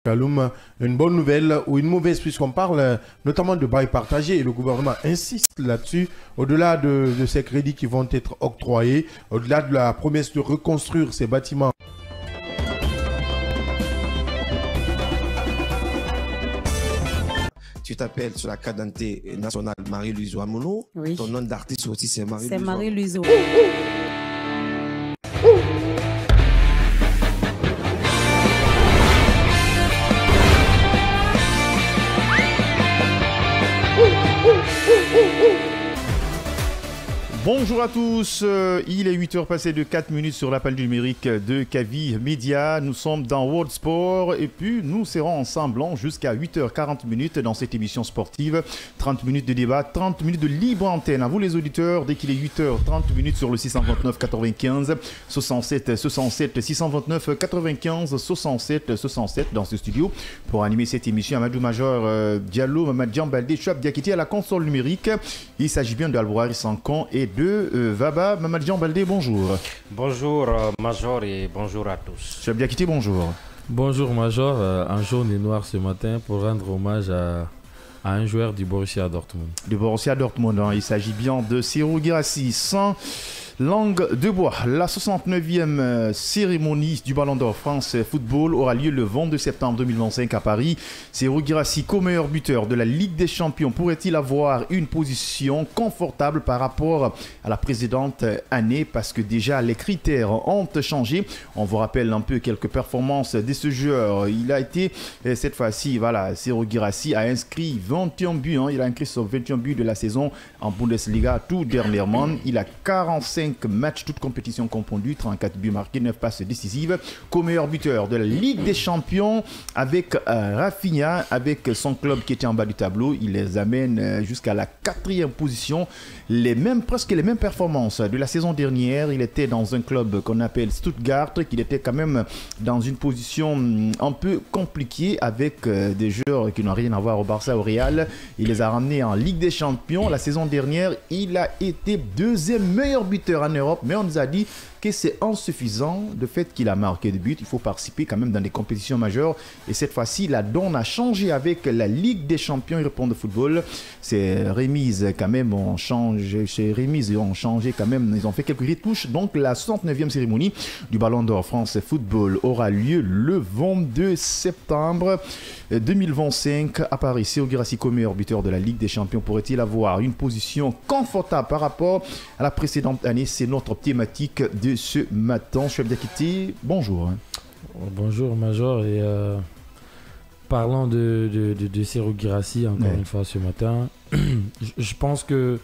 Kaloum, une bonne nouvelle ou une mauvaise, puisqu'on parle notamment de bail partagé et le gouvernement insiste là-dessus, au-delà de ces crédits qui vont être octroyés, au-delà de la promesse de reconstruire ces bâtiments. Tu t'appelles sur la carte d'identité nationale Marie-Louise Ouamounou. Oui. Ton nom d'artiste aussi, c'est Marie-Louise. C'est Marie-Louise. Bonjour à tous, il est 8h passé de 4 minutes sur l'appel du numérique de Kavi Media. Nous sommes dans World Sport et puis nous serons ensemble jusqu'à 8h40 dans cette émission sportive. 30 minutes de débat, 30 minutes de libre antenne. À vous les auditeurs, dès qu'il est 8h30 sur le 629 95 67 67 629 95 67 67 dans ce studio. Pour animer cette émission, Amadou Major Diallo, Mamad Djambaldé, Chouab Diakité à la console numérique. Il s'agit bien d'Albouari Sankan et de Vaba. Mamad Djambaldé, bonjour. Bonjour Major et bonjour à tous. Chouab Diakité, bonjour. Bonjour Major, en jaune et noir ce matin pour rendre hommage à un joueur du Borussia Dortmund. Du Borussia Dortmund, il s'agit bien de Serhou Guirassy. Sans langue de bois, la 69e cérémonie du Ballon d'Or France Football aura lieu le 22 septembre 2025 à Paris. Serhou Guirassy, co-meilleur buteur de la Ligue des Champions, pourrait-il avoir une position confortable par rapport à la précédente année? Parce que déjà les critères ont changé. On vous rappelle un peu quelques performances de ce joueur. Il a été, cette fois-ci, voilà, Serhou Guirassy a inscrit 21 buts. Il a inscrit sur 21 buts de la saison en Bundesliga tout dernièrement. Il a 45 matchs, toutes compétitions confondues, 34 buts marqués, 9 passes décisives. Co-meilleur buteur de la Ligue des Champions avec Rafinha, avec son club qui était en bas du tableau. Il les amène jusqu'à la 4e position. Presque les mêmes performances de la saison dernière. Il était dans un club qu'on appelle Stuttgart, qui était quand même dans une position un peu compliquée avec des joueurs qui n'ont rien à voir au Barça, au Real. Il les a ramenés en Ligue des Champions. La saison dernière, il a été deuxième meilleur buteur en Europe, mais on nous a dit que c'est insuffisant le fait qu'il a marqué des buts. Il faut participer quand même dans des compétitions majeures. Et cette fois-ci, la donne a changé avec la Ligue des Champions européens de football. Ces remises quand même ont changé. Ces remises ont changé quand même. Ils ont fait quelques retouches. Donc la 69e cérémonie du Ballon d'Or France Football aura lieu le 22 septembre 2025 à Paris. Serhou Guirassy, meilleur buteur de la Ligue des Champions, pourrait-il avoir une position confortable par rapport à la précédente année? C'est notre thématique de ce matin. Chouab Diakité, bonjour. Bonjour Major, et parlant de Serhou Guirassy encore une fois ce matin, je pense que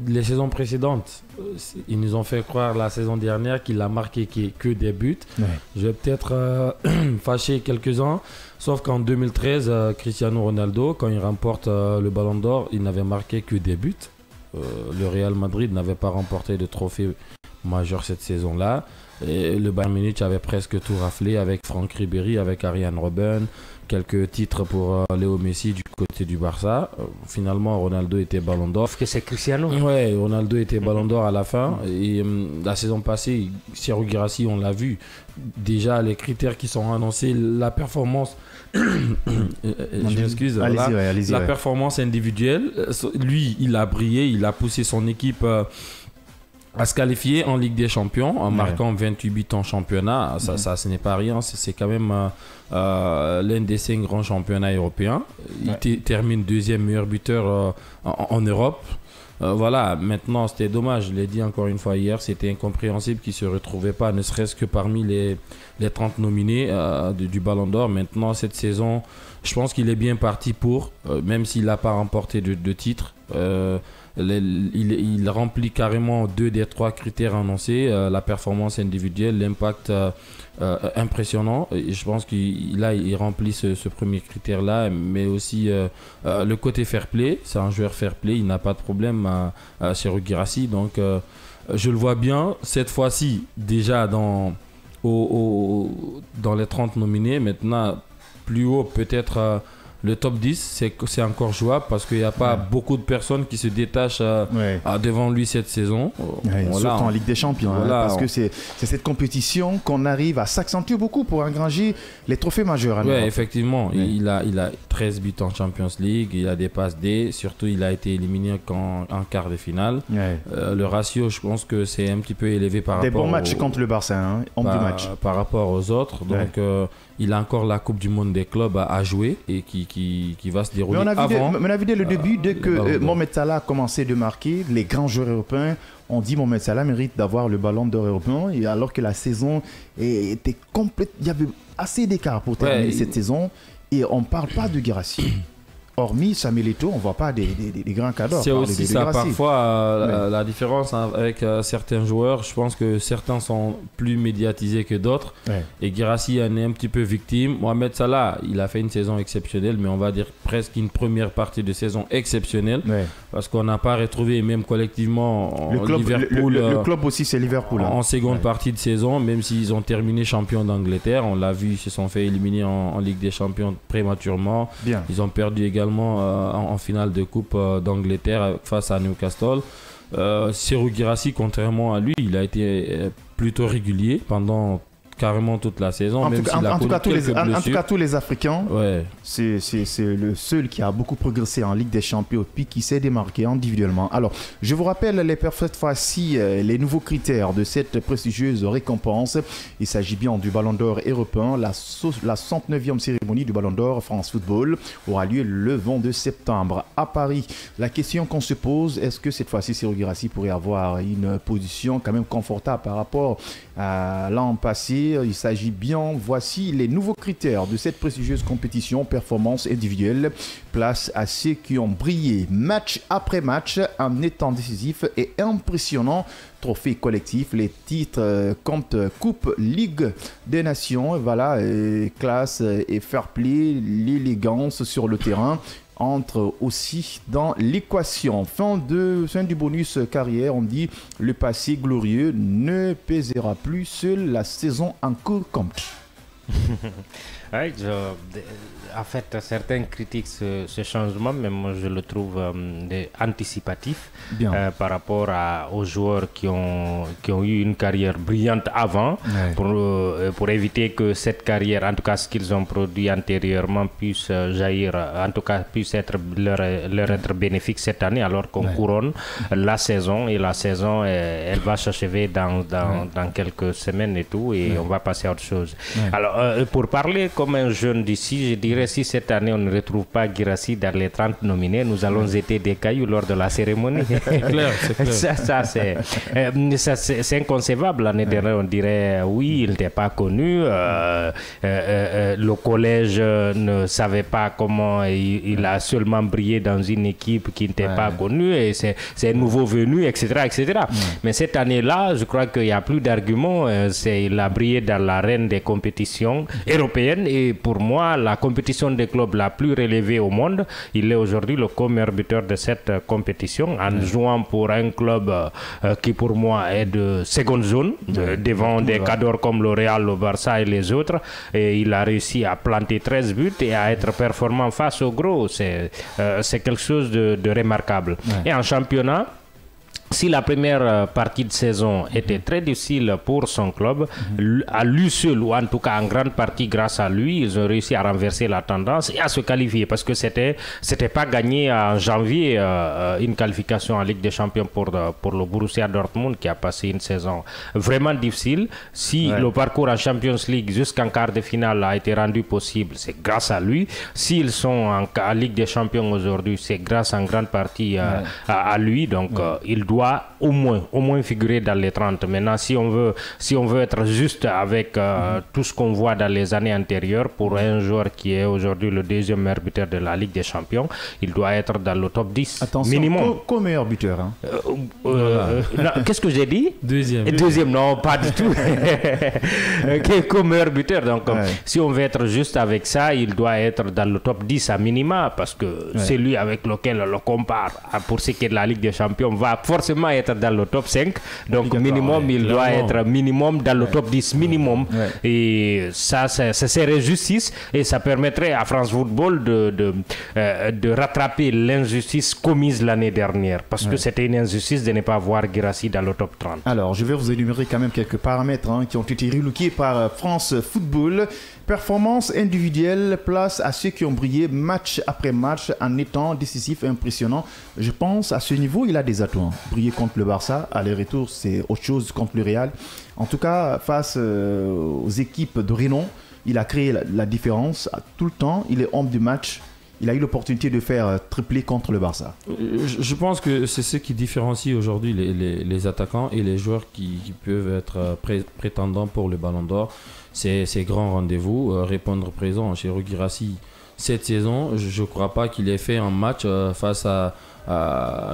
les saisons précédentes, ils nous ont fait croire la saison dernière qu'il a marqué que des buts. Je vais peut-être fâcher quelques-uns, sauf qu'en 2013, Cristiano Ronaldo, quand il remporte le Ballon d'Or, il n'avait marqué que des buts. Le Real Madrid n'avait pas remporté de trophée majeur cette saison-là. Et le Bayern Munich avait presque tout raflé avec Franck Ribéry, avec Arjen Robben, quelques titres pour Léo Messi du côté du Barça. Finalement, Ronaldo était Ballon d'Or. Parce que c'est Cristiano. Ouais, Ronaldo était Ballon d'Or à la fin. Et la saison passée, Serhou Guirassy, on l'a vu. Déjà, les critères qui sont annoncés, la performance. Je m'excuse. La performance individuelle. Lui, il a brillé, il a poussé son équipe à se qualifier en Ligue des Champions en marquant 28 buts en championnat. Ça, ce n'est pas rien. C'est quand même l'un des 5 grands championnats européens. Il termine deuxième meilleur buteur en Europe. Voilà, maintenant c'était dommage, je l'ai dit encore une fois hier, c'était incompréhensible qu'il ne se retrouvait pas, ne serait-ce que parmi les 30 nominés du Ballon d'Or. Maintenant, cette saison, je pense qu'il est bien parti pour, même s'il n'a pas remporté de titre. Il remplit carrément 2 des 3 critères annoncés, la performance individuelle, l'impact impressionnant. Et je pense qu'il remplit ce premier critère-là, mais aussi le côté fair play. C'est un joueur fair play, il n'a pas de problème à Serhou Guirassy. Donc je le vois bien, cette fois-ci, déjà dans les 30 nominés. Maintenant, plus haut, peut-être le top 10, c'est encore jouable parce qu'il n'y a pas beaucoup de personnes qui se détachent devant lui cette saison. Surtout en Ligue des Champions, parce que c'est cette compétition qu'on arrive à s'accentuer beaucoup pour engranger les trophées majeurs. Oui, effectivement. Il a 13 buts en Champions League, il a des passes D, surtout il a été éliminé en quart de finale. Le ratio, je pense que c'est un petit peu élevé par rapport... Des bons matchs contre le Barça, par rapport aux autres. Donc, il a encore la Coupe du Monde des clubs à jouer et qui va se dérouler avant. On a vu dès le début, dès que Mohamed Salah a commencé de marquer, les grands joueurs européens ont dit Mohamed Salah mérite d'avoir le ballon d'or européen, et alors que la saison était complète, il y avait assez d'écart pour terminer cette saison, et on ne parle pas de Guirassy. Hormis Samuel Eto'o, on ne voit pas des grands cadors. C'est aussi ça, parfois, la différence avec certains joueurs. Je pense que certains sont plus médiatisés que d'autres. Et Guirassy en est un petit peu victime. Mohamed Salah, il a fait une saison exceptionnelle, mais on va dire presque une première partie de saison exceptionnelle. Parce qu'on n'a pas retrouvé, même collectivement, Liverpool. Le club aussi, c'est Liverpool. En seconde partie de saison, même s'ils ont terminé champion d'Angleterre. On l'a vu, ils se sont fait éliminer en Ligue des Champions prématurément. Ils ont perdu également en finale de Coupe d'Angleterre face à Newcastle. Serhou Guirassy, contrairement à lui, il a été plutôt régulier pendant carrément toute la saison. En tout cas, tous les Africains, c'est le seul qui a beaucoup progressé en Ligue des Champions, puis qui s'est démarqué individuellement. Alors, je vous rappelle cette fois-ci les nouveaux critères de cette prestigieuse récompense. Il s'agit bien du Ballon d'Or européen. La 69e cérémonie du Ballon d'Or France Football aura lieu le 22 septembre à Paris. La question qu'on se pose, est-ce que cette fois-ci, Serhou Guirassy pourrait avoir une position quand même confortable par rapport à l'an passé? Il s'agit bien, voici les nouveaux critères de cette prestigieuse compétition, performance individuelle, place à ceux qui ont brillé match après match en étant décisifs et impressionnants. Trophée collectif, les titres compte Coupe Ligue des Nations, voilà, classe et fair play, l'élégance sur le terrain entre aussi dans l'équation. Fin du bonus carrière, on dit le passé glorieux ne pèsera plus, seule la saison en cours compte. En fait, certains critiquent ce changement, mais moi je le trouve anticipatif par rapport aux joueurs qui ont eu une carrière brillante avant, pour éviter que cette carrière, en tout cas ce qu'ils ont produit antérieurement, puisse jaillir, en tout cas puisse leur être bénéfique cette année, alors qu'on couronne la saison, et la saison elle va s'achever dans quelques semaines et tout, et on va passer à autre chose. Alors, pour parler comme un jeune d'ici, je dirais, si cette année on ne retrouve pas Guirassy dans les 30 nominés, nous allons jeter des cailloux lors de la cérémonie. C'est clair. Ça c'est inconcevable. L'année dernière, on dirait oui, il n'était pas connu. Le collège ne savait pas comment il a seulement brillé dans une équipe qui n'était pas connue, et c'est un nouveau venu, etc. Mais cette année-là, je crois qu'il n'y a plus d'arguments. Il a brillé dans l'arène des compétitions européennes, et pour moi, la compétition des clubs la plus relevée au monde, il est aujourd'hui le co-meilleur buteur de cette compétition, en jouant pour un club qui pour moi est de seconde zone, devant des cadors comme le Real, le Barça et les autres, et il a réussi à planter 13 buts et à être performant face aux gros. C'est quelque chose de remarquable. Et en championnat, si la première partie de saison était très difficile pour son club, à lui seul, ou en tout cas en grande partie grâce à lui, ils ont réussi à renverser la tendance et à se qualifier, parce que c'était pas gagné en janvier, une qualification en Ligue des Champions pour le Borussia Dortmund, qui a passé une saison vraiment difficile. Si le parcours en Champions League jusqu'en quart de finale a été rendu possible, c'est grâce à lui. S'ils sont en Ligue des Champions aujourd'hui, c'est grâce en grande partie à lui. Donc il doit au moins figurer dans les 30. Maintenant, si on veut être juste avec tout ce qu'on voit dans les années antérieures, pour un joueur qui est aujourd'hui le deuxième meilleur buteur de la Ligue des Champions, il doit être dans le top 10. Attention, minimum. Co-meilleur buteur. Qu'est-ce que j'ai dit? Deuxième, non, pas du tout. Co-meilleur buteur. Donc, si on veut être juste avec ça, il doit être dans le top 10 à minima, parce que celui avec lequel on le compare, pour ce qui est de la Ligue des Champions, va forcément forcément être dans le top 5. Donc minimum, il doit être minimum dans le top 10 minimum. Et ça serait justice et ça permettrait à France Football de rattraper l'injustice commise l'année dernière. Parce que c'était une injustice de ne pas avoir Guirassy dans le top 30. Alors, je vais vous énumérer quand même quelques paramètres qui ont été relookés par France Football. Performance individuelle, place à ceux qui ont brillé match après match en étant décisif et impressionnant. Je pense à ce niveau, il a des atouts. Briller contre le Barça, aller-retour, c'est autre chose contre le Real. En tout cas, face aux équipes de renom, il a créé la différence tout le temps. Il est homme du match. Il a eu l'opportunité de faire tripler contre le Barça. Je pense que c'est ce qui différencie aujourd'hui les attaquants et les joueurs qui peuvent être prétendants pour le Ballon d'Or. C'est ces grands rendez-vous, répondre présent chez Guirassy cette saison. Je ne crois pas qu'il ait fait un match face à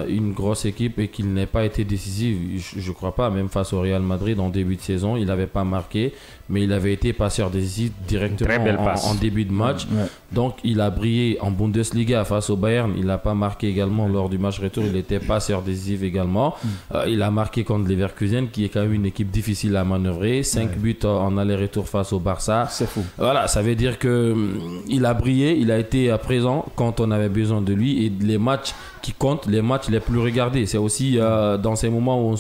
une grosse équipe et qu'il n'ait pas été décisif. Je ne crois pas, même face au Real Madrid en début de saison, il n'avait pas marqué, mais il avait été passeur décisif directement en début de match. Donc il a brillé en Bundesliga face au Bayern, il n'a pas marqué également lors du match retour, il était passeur décisif également. Il a marqué contre Leverkusen, qui est quand même une équipe difficile à manœuvrer. 5 buts en aller-retour face au Barça. C'est fou. Voilà, ça veut dire qu'il a brillé, il a été présent quand on avait besoin de lui, et les matchs qui comptent, les matchs les plus regardés. C'est aussi dans ces moments où on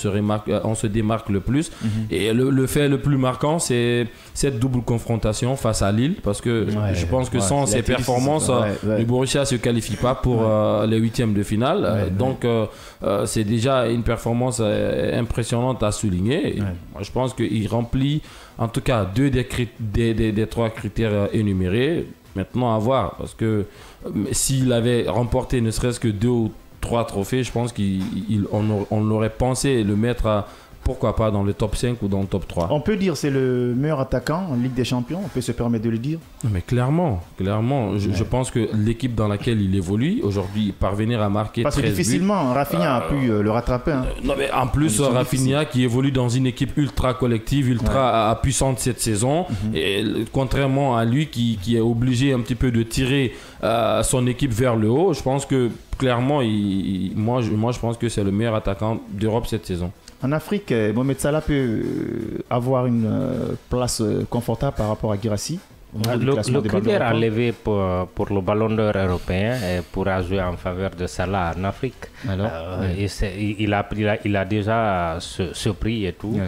se démarque le plus. Et le fait le plus marquant, c'est cette double confrontation face à Lille, parce que je pense que sans ces performances, le Borussia ne se qualifie pas pour les huitièmes de finale. Donc c'est déjà une performance impressionnante à souligner. Moi, je pense qu'il remplit en tout cas 2 des 3 critères énumérés. Maintenant à voir, parce que s'il avait remporté ne serait-ce que 2 ou 3 trophées, je pense qu'on aurait pensé le mettre pourquoi pas dans le top 5 ou dans le top 3. On peut dire que c'est le meilleur attaquant en Ligue des Champions, on peut se permettre de le dire. Mais clairement. Je pense que l'équipe dans laquelle il évolue aujourd'hui, parvenir à marquer 13 buts... Parce que difficilement, Rafinha a pu le rattraper. Non, mais en plus, Rafinha qui évolue dans une équipe ultra collective, ultra puissante cette saison, et contrairement à lui qui est obligé un petit peu de tirer son équipe vers le haut, je pense que clairement, moi je pense que c'est le meilleur attaquant d'Europe cette saison. En Afrique, Mohamed Salah peut avoir une place confortable par rapport à Guirassy. Le critère à lever pour le Ballon d'Or européen pourra jouer en faveur de Salah en Afrique. Alors, il a déjà ce prix et tout.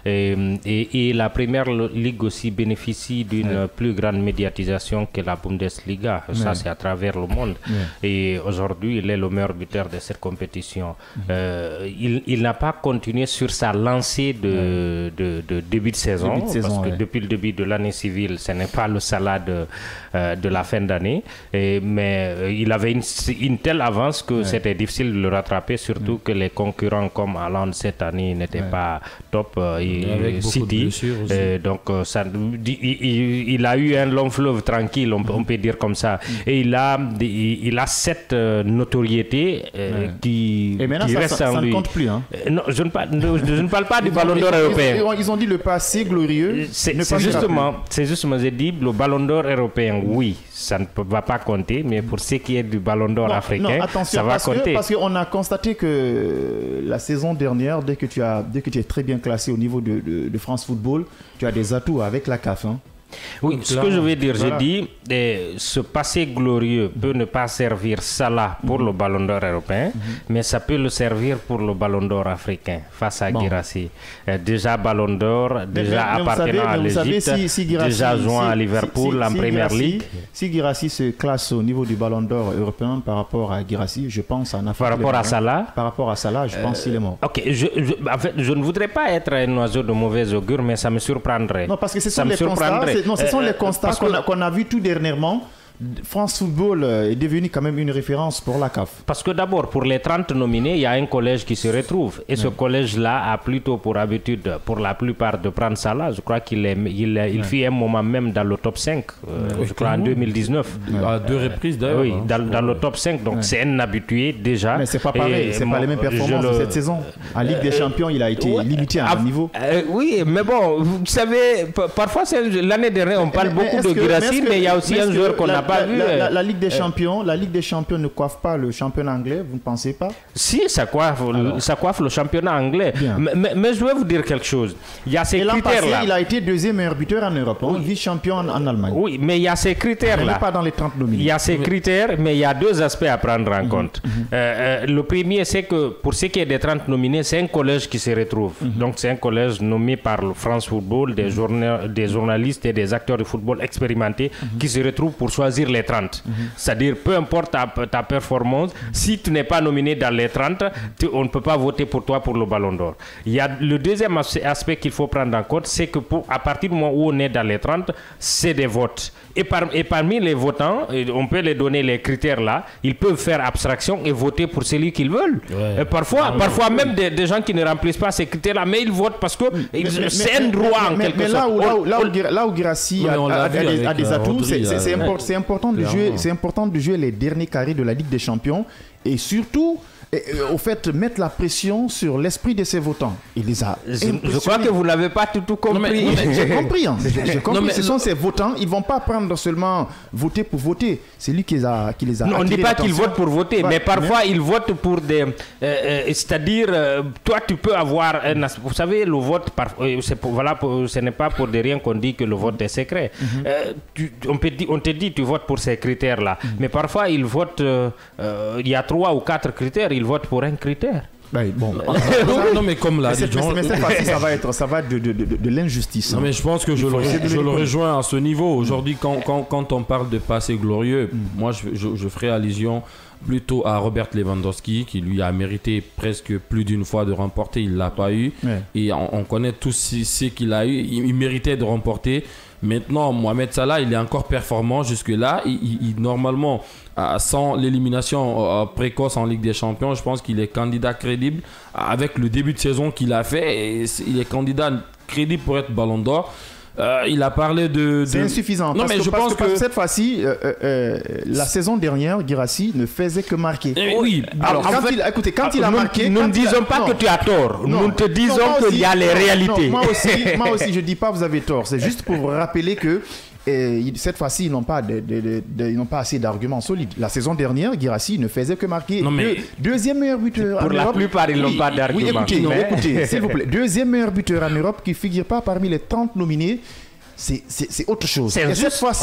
Et la Première Ligue aussi bénéficie d'une plus grande médiatisation que la Bundesliga. Ça, c'est à travers le monde. Et aujourd'hui, il est le meilleur buteur de cette compétition. Il n'a pas continué sur sa lancée de début de saison, parce que depuis le début de l'année civile, ce n'est pas le Salah de la fin d'année, mais il avait une telle avance que c'était difficile de le rattraper, surtout que les concurrents comme Haaland cette année n'étaient pas top, City, donc il a eu un long fleuve tranquille, on peut dire comme ça, et il a cette notoriété qui reste en lui. Ne compte plus, hein. Non, je ne parle pas du Ballon d'Or européen. Ils ont dit le passé glorieux. C'est justement, j'ai dit le Ballon d'Or européen, oui, ça ne va pas compter, mais pour ce qui est du Ballon d'Or africain, ça va compter. Parce qu'on a constaté que la saison dernière, dès que tu es très bien classé au niveau de France Football, tu as des atouts avec la CAF. Oui, ce que je veux dire, j'ai dit, ce passé glorieux peut ne pas servir Salah pour le Ballon d'Or européen, mais ça peut le servir pour le Ballon d'Or africain face à Guirassy. Déjà Ballon d'Or, déjà appartenant à l'Égypte, déjà jouant à Liverpool en Première Ligue. Si Guirassy se classe au niveau du Ballon d'Or européen par rapport à Guirassy, je pense en Afrique. Par rapport à Salah? Par rapport à Salah, je pense qu'il est mort. Ok, en fait, je ne voudrais pas être un oiseau de mauvais augure, mais ça me surprendrait. Non, parce que ce sont les constats. Non, ce sont les constats qu'on a vus tout dernièrement. France Football est devenu quand même une référence pour la CAF. Parce que d'abord, pour les 30 nominés, il y a un collège qui se retrouve. Et ce collège-là a plutôt pour habitude, pour la plupart, de prendre Salah. Je crois qu'il fit un moment même dans le top 5, je crois en 2019. À 2 reprises d'ailleurs. Oui, dans le top 5. Donc c'est un habitué déjà. Mais c'est pas pareil, c'est pas les mêmes performances de cette saison. En Ligue des Champions, il a été limité à un niveau. Oui, mais bon, vous savez, parfois, l'année dernière, on parle beaucoup de Guirassy, mais il y a aussi un joueur qu'on n'a pas pas vu. La Ligue des Champions, la Ligue des Champions ne coiffe pas le championnat anglais, vous ne pensez pas? Si, ça coiffe le championnat anglais. Mais je vais vous dire quelque chose. Il y a ces critères-là. Il a été deuxième meilleur buteur en Europe, vice-champion en Allemagne. Oui, mais il y a ces critères-là. Pas dans les 30 nominés. Il y a ces critères, mais il y a deux aspects à prendre en compte. Le premier, c'est que pour ce qui est des 30 nominés, c'est un collège qui se retrouve. Donc, c'est un collège nommé par le France Football, des journalistes et des acteurs de football expérimentés qui se retrouvent pour choisir les 30. C'est-à-dire, peu importe ta performance, si tu n'es pas nominé dans les 30, on ne peut pas voter pour toi pour le Ballon d'Or. Il y a le deuxième aspect qu'il faut prendre en compte, c'est que à partir du moment où on est dans les 30, c'est des votes. Et parmi les votants, on peut les donner les critères là, ils peuvent faire abstraction et voter pour celui qu'ils veulent. Et parfois même des gens qui ne remplissent pas ces critères là, mais ils votent parce que c'est un droit en quelque sorte. Là où Guirassy a des atouts, c'est important de jouer les derniers carrés de la Ligue des Champions et surtout au fait mettre la pression sur l'esprit de ses votants. Il les a je crois que vous n'avez pas tout compris. J'ai compris. Ce sont ces votants. Ils ne vont pas prendre seulement voter pour voter. C'est lui qui les a non, on ne dit pas qu'ils votent pour voter, mais parfois ils votent pour des... c'est-à-dire, toi tu peux avoir... vous savez, le vote, ce n'est pas pour de rien qu'on dit que le vote est secret. On te dit tu votes pour ces critères-là. Mais parfois ils votent... il y a 3 ou 4 critères. Ils votent pour un critère. Bon. Non mais comme l'a dit John, mais ça va être de l'injustice. Non mais je pense que je le rejoins à ce niveau. Aujourd'hui, quand on parle de passé glorieux, moi je ferai allusion plutôt à Robert Lewandowski qui lui a mérité presque plus d'une fois de remporter. Il l'a pas eu. Et on connaît tous ce qu'il a eu. Il méritait de remporter. Maintenant, Mohamed Salah, il est encore performant jusque-là. Normalement, sans l'élimination précoce en Ligue des Champions, je pense qu'il est candidat crédible. Avec le début de saison qu'il a fait, il est candidat crédible pour être Ballon d'Or. Il a parlé de... C'est insuffisant. Non, mais je pense que cette fois-ci, la saison dernière, Guirassy ne faisait que marquer. Oui. Alors, quand il a marqué... Nous ne disons pas que tu as tort. Nous te disons qu'il y a les réalités. Moi aussi, je ne dis pas que vous avez tort. C'est juste pour vous rappeler que cette fois-ci, ils n'ont pas assez d'arguments solides. La saison dernière, Guirassy ne faisait que marquer deuxième meilleur buteur en Europe. Pour la plupart, ils n'ont pas d'arguments. Écoutez, s'il vous plaît. Deuxième meilleur buteur en Europe qui ne figure pas parmi les 30 nominés. C'est autre chose.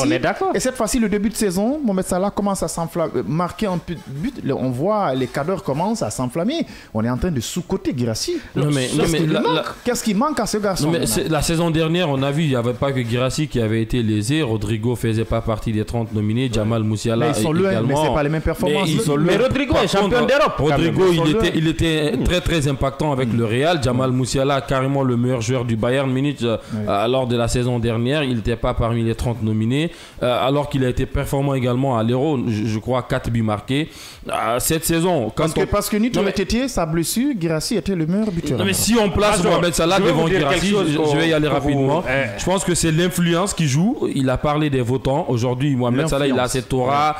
On est d'accord. Et cette fois-ci, le début de saison, Mohamed Salah commence à s'enflammer, marquer un but. On voit les cadres commencent à s'enflammer. On est en train de sous-coter Guirassy. Qu'est-ce qui manque à ce garçon? La saison dernière, on a vu, il n'y avait pas que Guirassy qui avait été lésé. Rodrigo ne faisait pas partie des 30 nominés. Jamal Musiala également. Mais ce n'est pas les mêmes performances. Mais Rodrigo est champion d'Europe. Rodrigo, il était très très impactant avec le Real. Jamal Musiala, carrément le meilleur joueur du Bayern Munich lors de la saison dernière. Il n'était pas parmi les 30 nominés, alors qu'il a été performant également à l'Euro, je crois 4 buts marqués. Cette saison, parce que Nito Tétier, sa blessure, Guirassy était le meilleur buteur. Mais si on place Mohamed Salah devant Guirassy, je vais y aller rapidement. Je pense que c'est l'influence qui joue. Il a parlé des votants. Aujourd'hui, Mohamed Salah, il a cette aura.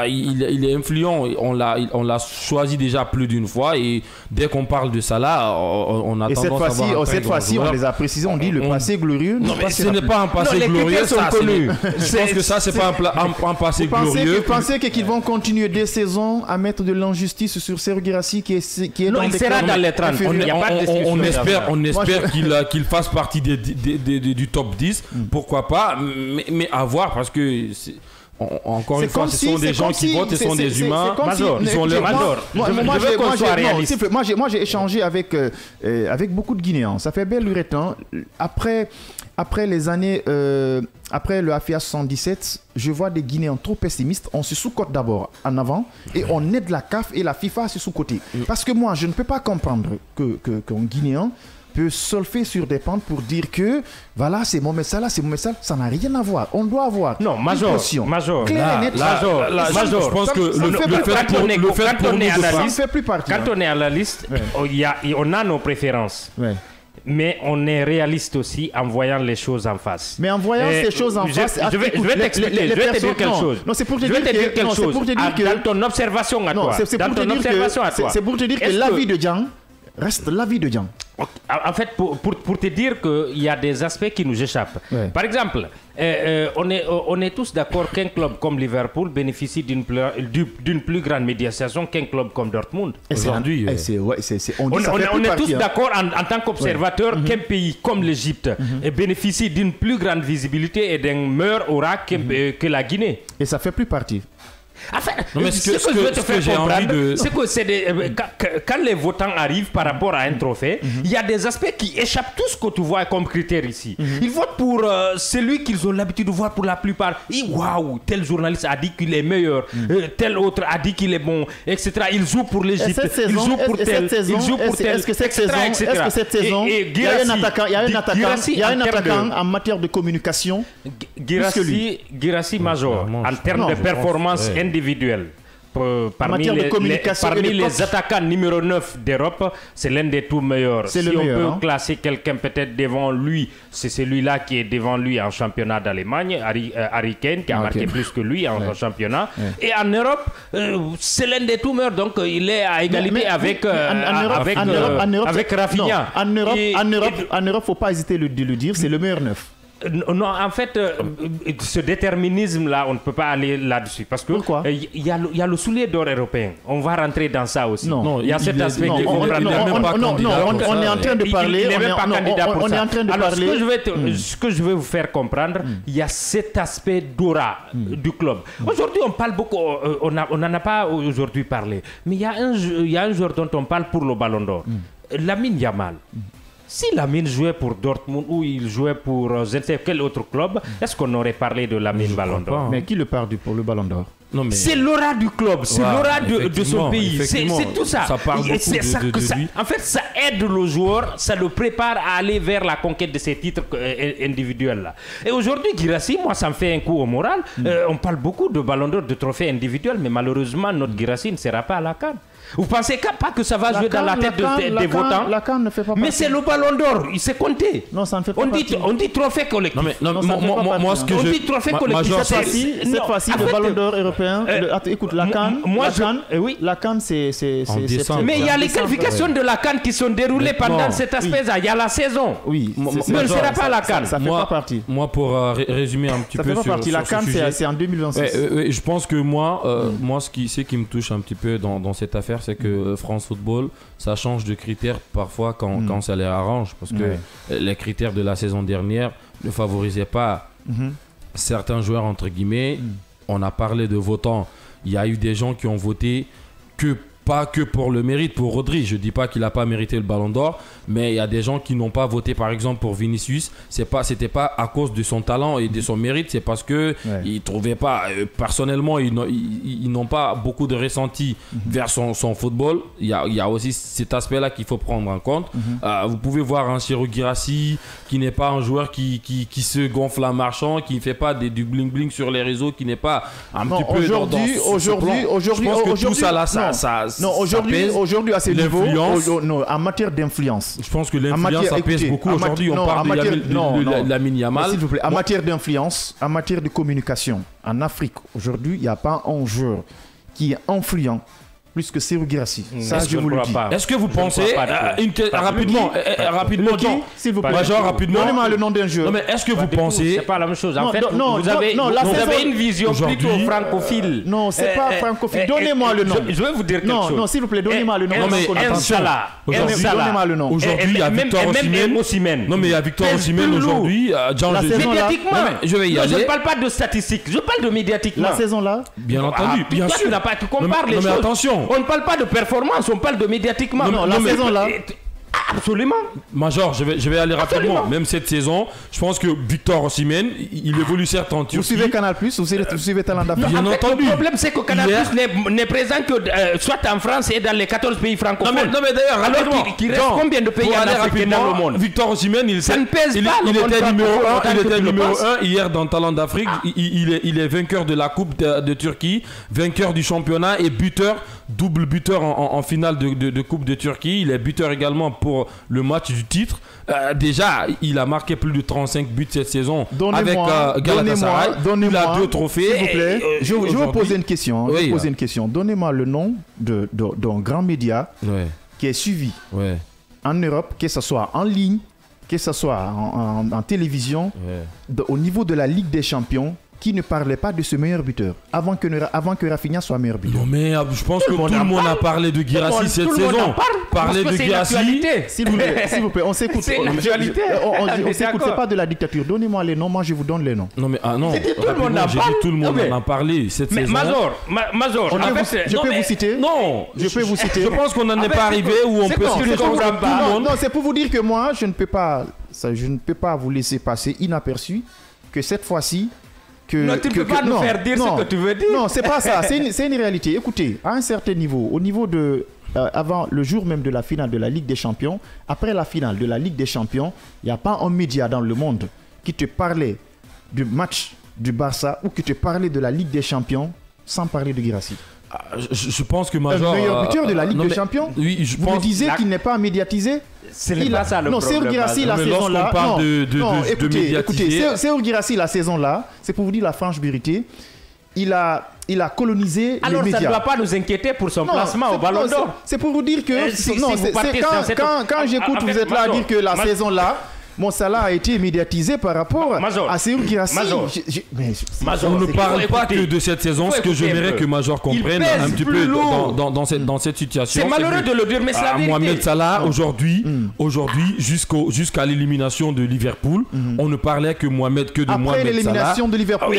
Il est influent. On l'a choisi déjà plus d'une fois. Et dès qu'on parle de Salah, on a tendance à voir cette fois-ci, on les a précisé. On dit le passé glorieux. Non, mais ce n'est pas un passé glorieux. Sont connus. Je pense que ça, c'est pas un passé glorieux. Vous pensez qu'ils vont continuer des saisons à mettre de l'injustice sur Serhou Guirassy qui est non, il sera dans les 30. On espère qu'il fasse partie du top 10. Pourquoi pas, mais à voir, parce que encore une fois, ce sont des gens qui votent, ce sont des humains. Ils ont leur Major. Moi, j'ai échangé avec beaucoup de Guinéens. Ça fait belle lurette. Après les années, après le AFIA 77, je vois des Guinéens trop pessimistes. On se sous-cote d'abord en avant et on aide la CAF et la FIFA à se sous-coter. Parce que moi, je ne peux pas comprendre qu'un Guinéen peut surfer sur des pentes pour dire que voilà, c'est Mohamed Salah, ça n'a rien à voir. On doit avoir une position claire et nette. Je pense que le fait pour nous de fait plus partie. Quand on est à la liste, on a nos préférences. Mais on est réaliste aussi en voyant les choses en face. Mais en voyant ces choses en face... Je vais t'expliquer, je vais te dire quelque chose. Non, c'est pour te dire que... Dans ton observation à toi. C'est pour te dire que l'avis de Dian reste l'avis de Dian. En fait, pour te dire qu'il y a des aspects qui nous échappent. Ouais. Par exemple, on est tous d'accord qu'un club comme Liverpool bénéficie d'une plus grande médiatisation qu'un club comme Dortmund. Aujourd'hui, On est tous d'accord en tant qu'observateur qu'un pays comme l'Égypte bénéficie d'une plus grande visibilité et d'un meilleur aura que la Guinée. Et ça fait plus partie. Enfin, Non, mais ce que je veux te faire j'ai envie comprendre, de- c'est que quand les votants arrivent par rapport à un trophée, il y a des aspects qui échappent tout ce que tu vois comme critère ici. Ils votent pour celui qu'ils ont l'habitude de voir pour la plupart. Et waouh, tel journaliste a dit qu'il est meilleur, tel autre a dit qu'il est bon, etc. Ils jouent pour l'Égypte, ils jouent pour tel, ils jouent pour tel, est-ce que cette saison, il y a un attaquant en matière de communication Guirassy major clairement, en termes de je pense, performance ouais. individuelle. Parmi matière de communication parmi et de les coach. attaquants numéro 9 d'Europe, c'est l'un des tout meilleurs. C'est Si le on meilleur, peut hein. classer quelqu'un peut-être devant lui, c'est celui-là qui est devant lui en championnat d'Allemagne, Harry Kane, qui a marqué plus que lui en championnat. Et en Europe, c'est l'un des tout meilleurs, donc il est à égalité avec Rafinha. En Europe, faut pas hésiter de le dire, c'est le meilleur neuf. Non, en fait, ce déterminisme-là, on ne peut pas aller là-dessus. Parce que Pourquoi il y a le soulier d'or européen. On va rentrer dans ça aussi. Non. Il y a cet aspect qu'il faut on prendre. on est en train de parler. Il n'est même pas candidat pour On est ça. en train de Alors, parler. ce que je veux vous faire comprendre, il y a cet aspect d'aura du club. Aujourd'hui, on parle beaucoup, on n'en a pas aujourd'hui parlé, mais il y a un joueur dont on parle pour le Ballon d'Or. Lamine Yamal. Si Lamine jouait pour Dortmund ou il jouait pour je ne sais quel autre club, est-ce qu'on aurait parlé de Lamine Ballon d'Or? Mais qui le parle pour le Ballon d'Or? Non, mais C'est l'aura du club, c'est l'aura de son pays, c'est effectivement, tout ça. ça parle beaucoup de lui. En fait, ça aide le joueur, ça le prépare à aller vers la conquête de ces titres individuels-là. Et aujourd'hui, Guirassy, moi, ça me fait un coup au moral. On parle beaucoup de Ballon d'Or, de trophées individuels, mais malheureusement, notre Guirassy ne sera pas à la CAN. Vous pensez pas que ça va jouer dans la tête des votants? La CAN ne fait pas partie. Mais c'est le Ballon d'Or, il s'est compté. Non, ça ne fait pas partie. On dit trophée collectif. moi, ce que On je... dit trophée collectif. Major, Cette fois-ci, le Ballon d'Or européen. Écoute, la CAN. Oui. La CAN, c'est En décembre. Mais il y a les qualifications de la CAN qui sont déroulées pendant non, cet aspect-là. Il y a la saison. Oui. Mais ne sera pas la CAN. Ça fait pas partie. Moi, pour résumer un petit Ça peu fait pas sur partie. La ce CAN, sujet, c'est en 2026. je pense que moi, ce qui me touche un petit peu dans cette affaire, c'est que France Football, ça change de critères parfois quand ça les arrange, parce que les critères de la saison dernière ne favorisaient pas certains joueurs, entre guillemets. On a parlé de votants. Il y a eu des gens qui ont voté pas que pour le mérite, pour Rodri. Je dis pas qu'il n'a pas mérité le Ballon d'Or, mais il y a des gens qui n'ont pas voté, par exemple, pour Vinicius. C'était pas à cause de son talent et de son mérite, c'est parce que ils trouvaient pas, personnellement, ils n'ont pas beaucoup de ressenti vers son football. Il y a aussi cet aspect-là qu'il faut prendre en compte. Vous pouvez voir un Cheikhou Guirassy qui n'est pas un joueur qui se gonfle en marchant, qui ne fait pas du bling-bling sur les réseaux, qui n'est pas un petit peu aujourd'hui, je pense que tout ça là, aujourd'hui à ce niveau, l'influence. en matière d'influence. Je pense que l'influence ça pèse beaucoup. Aujourd'hui, on parle de Lamine Yamal. S'il vous plaît, en matière d'influence, en matière de communication, en Afrique, aujourd'hui, il n'y a pas un joueur qui est influent plus que Cheikhou Guirassy. Ça, je vous le dis. Est-ce que vous pensez rapidement, s'il vous plaît, Major, rapidement. Donnez-moi le nom d'un joueur. Non, mais est-ce que vous pensez C'est pas la même chose. En fait, vous avez une vision plutôt francophile. Non, c'est pas francophile. Donnez-moi le nom. Je vais vous dire quelque chose. Non, s'il vous plaît, donnez-moi le nom. Non, mais attention. Donnez-moi le nom. Aujourd'hui, il y a Victor Osimhen. Non, mais il y a Victor Osimhen aujourd'hui. Médiatiquement. Je vais y aller. Je ne parle pas de statistiques. Je parle de médiatiquement. La saison là. Bien entendu, bien sûr. Tu n'as pas que compare les choses. Non, mais attention. On ne parle pas de performance, on parle de médiatiquement. Non, la saison là. Absolument. Major, je vais aller rapidement. Absolument. Même cette saison, je pense que Victor Osimhen, il évolue certes en Turquie. Vous suivez Canal+, vous suivez Talent d'Afrique. Bien En fait, entendu. le problème, c'est que Canal+ n'est présent que soit en France et dans les 14 pays francophones. Non mais d'ailleurs, alors rapidement, qu'il reste combien de pays en Afrique et dans le monde? Victor Osimhen, Ça ne pèse pas le monde était numéro 1, francophone il autant que était tu le numéro penses. 1 hier dans Talent d'Afrique. Il est vainqueur de la Coupe de Turquie, vainqueur du championnat et buteur, double buteur en finale de Coupe de Turquie. Il est buteur également pour le match du titre. Déjà, il a marqué plus de 35 buts cette saison avec Galatasaray. Il a 2 trophées. S'il vous plaît, je vais poser une question. Oui, Donnez-moi le nom d'un grand média Ouais, qui est suivi ouais. en Europe, que ce soit en ligne, que ce soit en télévision, au niveau de la Ligue des Champions, qui ne parlait pas de ce meilleur buteur avant que Rafinha soit meilleur buteur. Non mais je pense que tout le monde a parlé de Guirassy cette saison. Parler de Guirassy. S'il vous plaît, on s'écoute. C'est une actualité. On s'écoute, c'est pas de la dictature. Donnez-moi les noms, moi je vous donne les noms. Non mais non. J'ai dit tout le monde en a parlé cette saison. Major, je peux vous citer. Non, je peux vous citer. Je pense qu'on n'en est pas arrivé où on peut citer tout le monde. Non, c'est pour vous dire que moi, je ne peux pas vous laisser passer inaperçu que cette fois-ci. Non, tu ne peux pas nous faire dire ce que tu veux dire. Non, c'est pas ça. C'est une réalité. Écoutez, à un certain niveau, au niveau de avant le jour même de la finale de la Ligue des Champions, après la finale de la Ligue des Champions, il n'y a pas un média dans le monde qui te parlait du match du Barça ou qui te parlait de la Ligue des Champions sans parler de Guirassy. Je pense que Major... Le meilleur buteur de la Ligue des Champions. Oui, vous me disiez qu'il n'est pas médiatisé. Ce n'est pas ça le problème. Non, c'est Guirassy la saison là. Écoutez, c'est Guirassy la saison là. C'est pour vous dire la franche vérité. Il a colonisé alors les médias. Alors ça ne doit pas nous inquiéter pour son placement au Ballon d'Or. C'est pour vous dire que quand j'écoute vous êtes là à dire que la saison là. Mon Salah a été médiatisé par rapport à Serhou Guirassy. On ne parle pas que de cette saison. Ce que j'aimerais que Major comprenne un petit peu dans cette situation. C'est malheureux de le dire, mais c'est la vérité. Mohamed Salah, aujourd'hui, jusqu'à l'élimination de Liverpool, on ne parlait que de Mohamed Salah. Après l'élimination de Liverpool.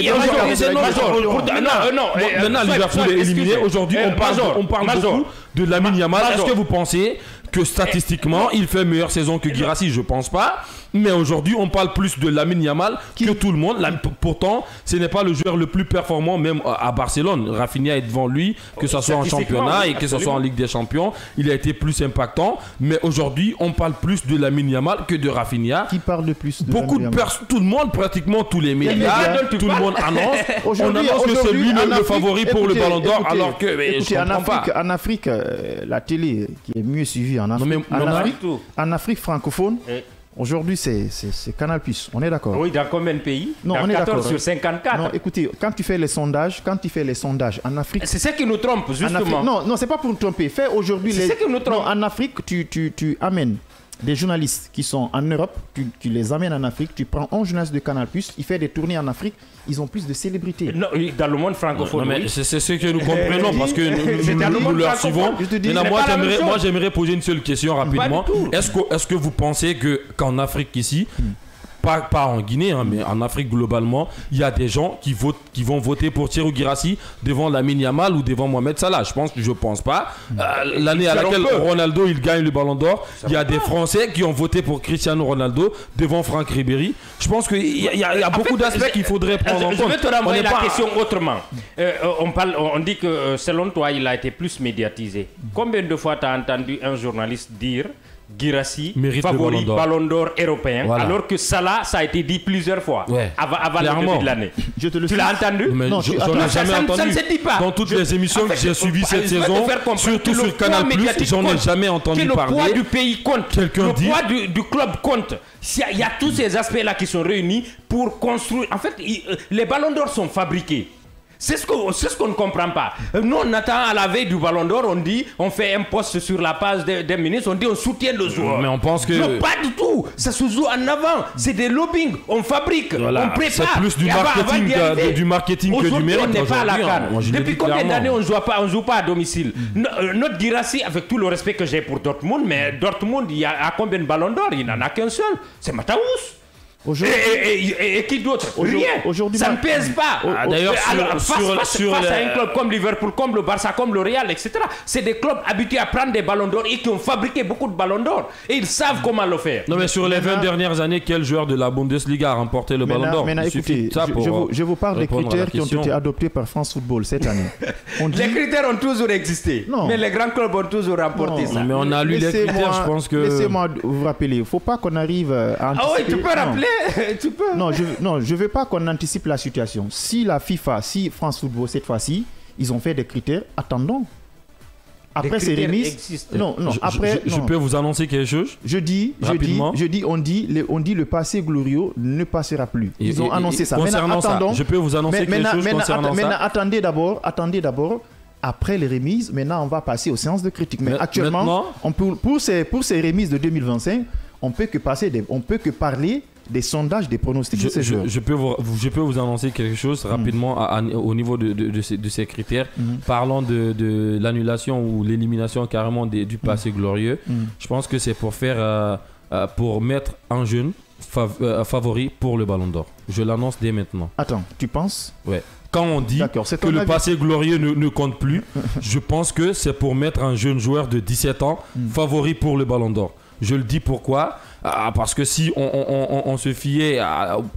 Maintenant, Liverpool est éliminé. Aujourd'hui, on parle beaucoup de Lamine Yamal. Est-ce que vous pensez que statistiquement, il fait meilleure saison que Guirassy? Je pense pas. Mais aujourd'hui, on parle plus de Lamine Yamal que tout le monde. Pourtant, ce n'est pas le joueur le plus performant, même à Barcelone. Rafinha est devant lui, que ce soit en championnat et que ce soit en Ligue des Champions. Il a été plus impactant. Mais aujourd'hui, on parle plus de Lamine Yamal que de Rafinha. Qui parle de plus de beaucoup de personnes, tout le monde, pratiquement tous les médias, tout le monde annonce. On annonce que c'est lui le favori pour le Ballon d'Or, alors que je comprends pas. En Afrique, la télé qui est mieux suivie en Afrique francophone. Aujourd'hui, c'est Canal+. On est d'accord? Oui, dans combien de pays? Non, dans on est 14 sur 54. Non, écoutez, quand tu fais les sondages en Afrique... C'est ça qui nous trompe, justement. Non, c'est pas pour nous tromper. Fais aujourd'hui... C'est ça qui nous trompe. Non, en Afrique, tu amènes des journalistes qui sont en Europe, tu les amènes en Afrique, tu prends un journaliste de Canal+, il fait des tournées en Afrique, ils ont plus de célébrités. Non, dans le monde francophone, non, mais c'est ce que nous comprenons, parce que nous leur suivons. Moi, j'aimerais poser une seule question rapidement. Est-ce que vous pensez qu'en Afrique ici, pas en Guinée, mais en Afrique globalement, il y a des gens qui vont voter pour Serhou Guirassy devant Lamine Yamal ou devant Mohamed Salah? Je pense pas. L'année à laquelle Ronaldo il gagne le Ballon d'Or, il y a des Français qui ont voté pour Cristiano Ronaldo devant Franck Ribéry. Je pense qu'il y a beaucoup d'aspects qu'il faudrait prendre en compte. Je vais te renvoyer la question autrement. On dit que selon toi, il a été plus médiatisé. Combien de fois tu as entendu un journaliste dire Guirassy favori Ballon d'Or européen, voilà. Alors que Salah, ça a été dit plusieurs fois avant le début de l'année. Tu l'as entendu? Non, je n'ai jamais entendu. Ça ne se dit pas. Dans toutes les émissions que j'ai suivies cette saison, surtout sur Canal+, j'en ai jamais entendu parler. Le poids du pays compte. Le poids du club compte. Il y a tous ces aspects-là qui sont réunis pour construire. En fait, les Ballons d'Or sont fabriqués. C'est ce qu'on ne comprend pas. Nous, on attend à la veille du Ballon d'Or, on fait un post sur la page des ministres, on dit on soutient le joueur. Mais on pense que... Non, pas du tout. Ça se joue en avant. C'est des lobbying. On fabrique, on prépare. C'est plus du marketing que du mérite. On n'est pas à la CAN. Depuis combien d'années on ne joue pas à domicile? Notre Guirassy, avec tout le respect que j'ai pour Dortmund, mais Dortmund, il y a combien de Ballons d'Or? Il n'en a qu'un seul. C'est Mataous. Et qui d'autre? Rien. Ça ne pèse pas. D'ailleurs, face à un club comme Liverpool, comme le Barça, comme le Real, etc. C'est des clubs habitués à prendre des ballons d'or et qui ont fabriqué beaucoup de ballons d'or. Et ils savent comment le faire. Non, mais sur les 20 dernières années, quel joueur de la Bundesliga a remporté le ballon d'or? Maintenant, écoutez, je vous parle des critères qui ont été adoptés par France Football cette année. Les critères ont toujours existé. Mais les grands clubs ont toujours remporté ça. Mais on a lu les critères, je pense que... Laissez-moi vous rappeler. Il ne faut pas qu'on arrive à anticiper. Ah oui, tu peux rappeler. Tu peux. Non, je veux pas qu'on anticipe la situation. Si la FIFA, si France Football cette fois-ci, ils ont fait des critères, attendons. Après ces remises, je peux vous annoncer quelque chose. On dit le passé glorieux ne passera plus. Ils ont annoncé ça. Concernant ça, je peux vous annoncer quelque chose concernant ça. Maintenant, attendez d'abord. après les remises. Maintenant, on va passer aux séances de critique. Mais actuellement, on peut, pour ces remises de 2025, on peut que parler des sondages, des pronostics de ces joueurs. Je peux vous annoncer quelque chose rapidement au niveau de ces critères. Parlant de l'annulation ou l'élimination carrément du passé glorieux, je pense que c'est pour mettre en jeune favori pour le Ballon d'Or. Je l'annonce dès maintenant. Attends, tu penses? Ouais. Quand on dit que le passé glorieux ne compte plus, je pense que c'est pour mettre un jeune joueur de 17 ans favori pour le Ballon d'Or. Je le dis pourquoi? Parce que si on se fiait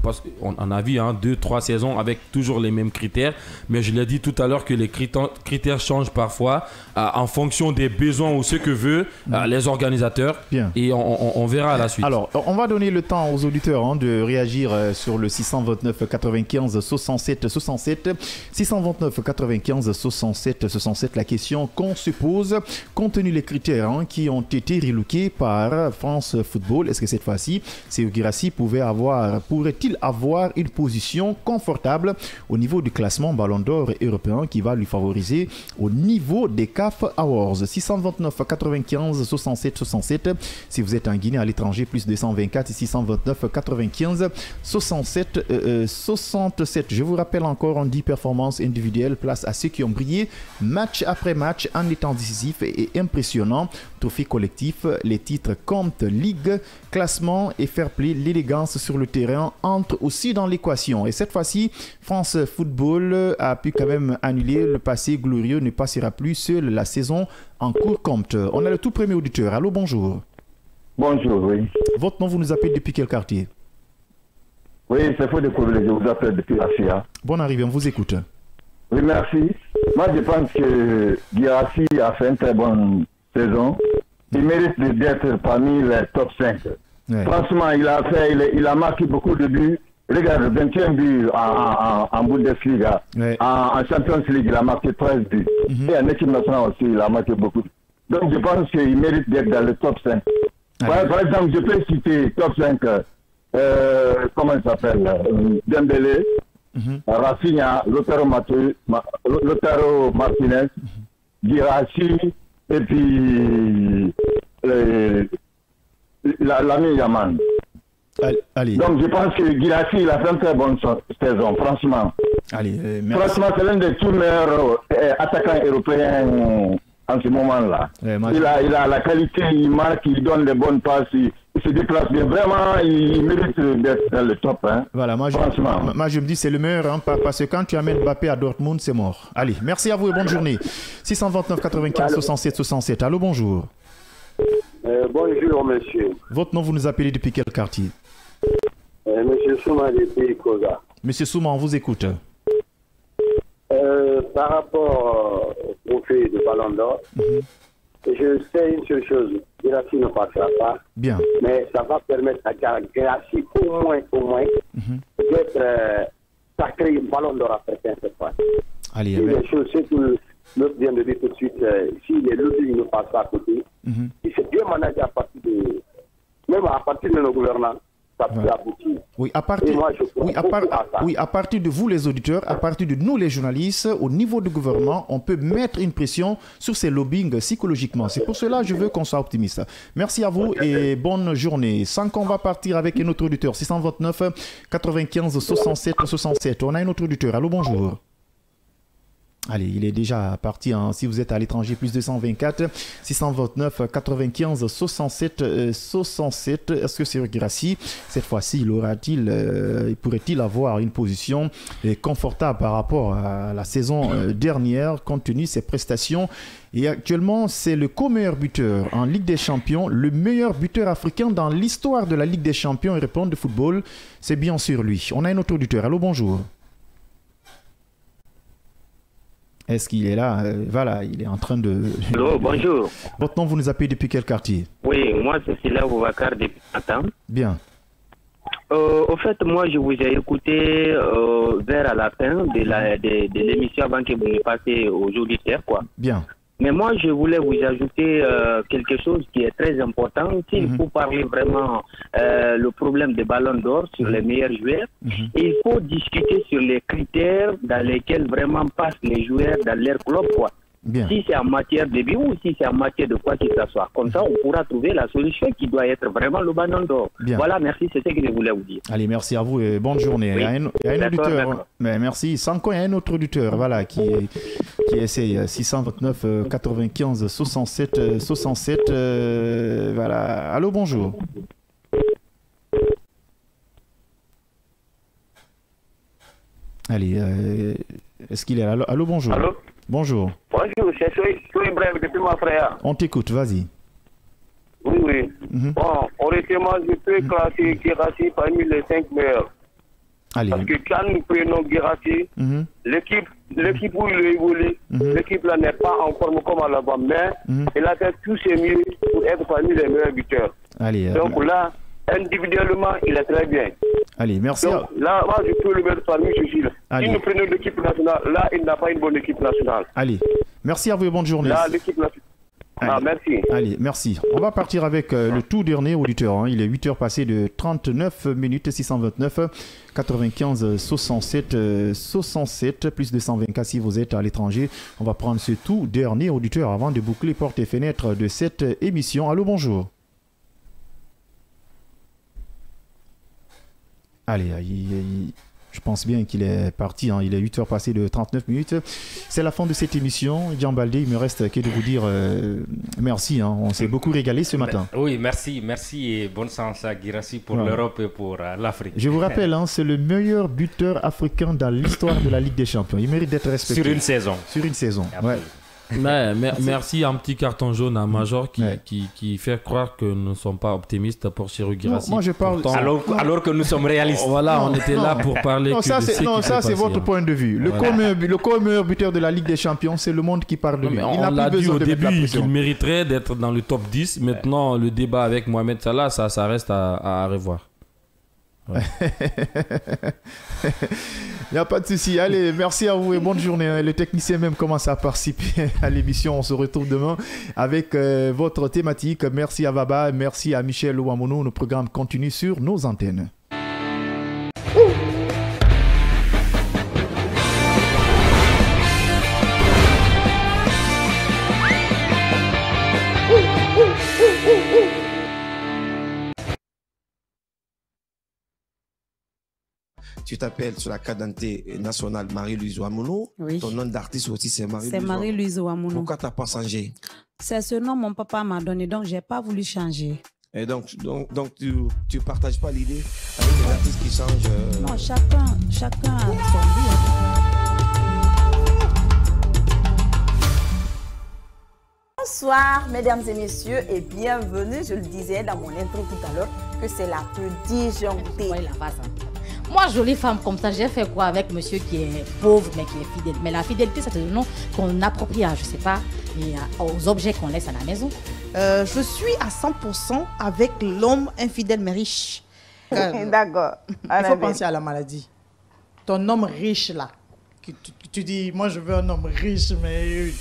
parce qu'on a vu 2-3 saisons avec toujours les mêmes critères, mais je l'ai dit tout à l'heure que les critères changent parfois en fonction des besoins ou ce que veulent les organisateurs. Bien. Et on verra à la suite. Alors, on va donner le temps aux auditeurs de réagir sur le 629 95 67 67. 629 95 67 67. La question qu'on se pose, compte tenu des critères qui ont été relookés par France Football, est-ce que cette fois-ci, Serhou Guirassy pourrait-il avoir une position confortable au niveau du classement Ballon d'Or européen qui va lui favoriser au niveau des CAF Awards? 629 95 67 67. Si vous êtes en Guinée à l'étranger, plus 224 et 629 95 67 67. Je vous rappelle encore, on dit performance individuelle, place à ceux qui ont brillé match après match en étant décisif et impressionnant. Trophée collectif, les titres comptent, ligue, classement et fair play, l'élégance sur le terrain entrent aussi dans l'équation. Et cette fois-ci, France Football a pu quand même annuler le passé glorieux, ne passera plus seul, la saison en cours compte. On a le tout premier auditeur. Allô, bonjour. Bonjour, oui. Votre nom, vous nous appelez depuis quel quartier? Oui, c'est Faux de Courlet, je vous appelle depuis la FIA. Bonne arrivée, on vous écoute. Oui, merci. Moi, je pense que Guirassy a fait une très bonne saison. Il mérite d'être parmi les top 5. Ouais. Franchement, il a marqué beaucoup de buts. Regarde, 21 buts en Bundesliga. Ouais. En Champions League, il a marqué 13 buts. Et en équipe nationale aussi, il a marqué beaucoup. Donc, je pense qu'il mérite d'être dans le top 5. Par exemple, je peux citer top 5, comment il s'appelle, Dembélé, Rafinha, Lautaro Martinez, Guirassy, et puis l'ami Yaman. Allez. Donc je pense que Guirassy il a fait une très bonne saison, franchement. Allez, franchement, c'est l'un des tout meilleurs attaquants européens en ce moment-là. Il a la qualité, il marque, il donne les bonnes passes, il se déplace bien. Vraiment, il mérite d'être dans le top. Voilà, moi je me dis c'est le meilleur, parce que quand tu amènes Mbappé à Dortmund, c'est mort. Allez, merci à vous et bonne journée. 629 95 67 67. Allô, bonjour. Bonjour, monsieur. Votre nom, vous nous appelez depuis quel quartier? Monsieur Souma depuis Koga. Monsieur Souma, on vous écoute. Par rapport au trophée de Ballon d'Or, je sais une seule chose, Guirassy ne passera pas. Bien. Mais ça va permettre à Guirassy au moins, d'être sacré Ballon d'Or africain cette fois. Allez, les choses, c'est que l'autre vient de dire tout de suite, si les lobbies ne passent pas à côté, si c'est bien managé même à partir de nos gouvernants, ça peut aboutir. Oui, à partir de vous les auditeurs, à partir de nous les journalistes, au niveau du gouvernement, on peut mettre une pression sur ces lobbying psychologiquement. C'est pour cela que je veux qu'on soit optimiste. Merci à vous et bonne journée. Sans qu'on va partir avec un autre auditeur, 629 95 67 67. On a un autre auditeur. Allô, bonjour. Allez, il est déjà parti. Si vous êtes à l'étranger, plus 224 629 95 67 67. Est-ce que Serhou Guirassy, cette fois-ci, pourrait-il avoir une position confortable par rapport à la saison dernière, compte tenu de ses prestations? Et actuellement, c'est le co-meilleur buteur en Ligue des Champions, le meilleur buteur africain dans l'histoire de la Ligue des Champions européenne de football. C'est bien sûr lui. On a un autre auditeur. Allô, bonjour. Est-ce qu'il est là? Voilà, il est en train de... Allô, bonjour. Votre nom, vous nous appelez depuis quel quartier? Oui, moi, c'est Sila Boubacar depuis Matam. Bien. Au fait, moi, je vous ai écouté vers la fin de l'émission avant que vous ne passiez aux auditeurs, quoi. Bien. Mais moi, je voulais vous ajouter quelque chose qui est très important. S'il faut parler vraiment le problème des ballons d'or sur les meilleurs joueurs, il faut discuter sur les critères dans lesquels vraiment passent les joueurs dans leur club, quoi. Bien. Si c'est en matière de bio ou si c'est en matière de quoi que ce soit. Comme ça, on pourra trouver la solution qui doit être vraiment le ballon d'or. Bien. Voilà, merci, c'est ce que je voulais vous dire. Allez, merci à vous et bonne journée. Oui. Il y a un auditeur, mais merci. Sanko, il y a un autre auditeur voilà, qui essaye 629 95 67 67. Voilà. Allô, bonjour. Allez, est-ce qu'il est là? Allô, bonjour. Allô? Bonjour. Bonjour, c'est Soy Bref depuis ma frère. On t'écoute, vas-y. Oui. Bon, honnêtement, je peux classer Guirassy parmi les 5 meilleurs. Allez. Parce que quand nous prenons Guirassy, l'équipe où il évolue, l'équipe là n'est pas en forme comme à l'avant, mais il a fait tout ses mieux pour être parmi les meilleurs buteurs. Allez. Donc là, individuellement, il est très bien. Allez, merci. Donc là, moi, je peux le mettre parmi ceci. Si nous prenons l'équipe nationale, là, il n'a pas une bonne équipe nationale. Allez, merci à vous et bonne journée. Là, l'équipe nationale. Ah, merci. Allez, merci. On va partir avec le tout dernier auditeur. Hein. Il est 8h passé de 39 minutes 629 95 67 67 plus 224 si vous êtes à l'étranger. On va prendre ce tout dernier auditeur avant de boucler portes et fenêtres de cette émission. Allô, bonjour. Allez, je pense bien qu'il est parti. Hein. Il est 8h passé de 39 minutes. C'est la fin de cette émission. Jean Baldé, il me reste que de vous dire merci. Hein. On s'est beaucoup régalé ce matin. Oui, merci et bonne chance à Guirassy pour l'Europe et pour l'Afrique. Je vous rappelle, hein, c'est le meilleur buteur africain dans l'histoire de la Ligue des Champions. Il mérite d'être respecté. Sur une saison. Sur une saison, ouais. Mais merci, un petit carton jaune à Major qui fait croire que nous ne sommes pas optimistes pour Cheikhou Guirassy. Moi je parle alors que nous sommes réalistes. Voilà, on était là pour parler. Non, ça c'est votre point de vue. Le co-meilleur buteur de la Ligue des Champions, c'est le monde qui parle de lui. On l'a dit au début qu'il mériterait d'être dans le top 10. Maintenant, le débat avec Mohamed Salah, ça reste à revoir. Ouais. Il n'y a pas de souci. Allez, merci à vous et bonne journée. Les techniciens même commencent à participer à l'émission. On se retrouve demain avec votre thématique. Merci à Baba, merci à Michel Ouamono. Nos programmes continuent sur nos antennes. Tu t'appelles sur la carte d'identité nationale Marie-Louise Ouamono. Oui. Ton nom d'artiste aussi, c'est Marie-Louise. C'est Marie-Louise Ouamono. Pourquoi tu n'as pas changé? C'est ce nom que mon papa m'a donné, donc je n'ai pas voulu changer. Et donc tu ne partages pas l'idée avec les artistes qui changent Non, chacun a son vie. Bonsoir, mesdames et messieurs, et bienvenue. Je le disais dans mon intro tout à l'heure que c'est la plus disjonctée. Moi, jolie femme comme ça, j'ai fait quoi avec monsieur qui est pauvre mais qui est fidèle? Mais la fidélité, c'est le nom qu'on approprie à, je sais pas, aux objets qu'on laisse à la maison. Je suis à 100% avec l'homme infidèle mais riche. D'accord. Il faut penser à la maladie. Ton homme riche là, tu dis, moi je veux un homme riche mais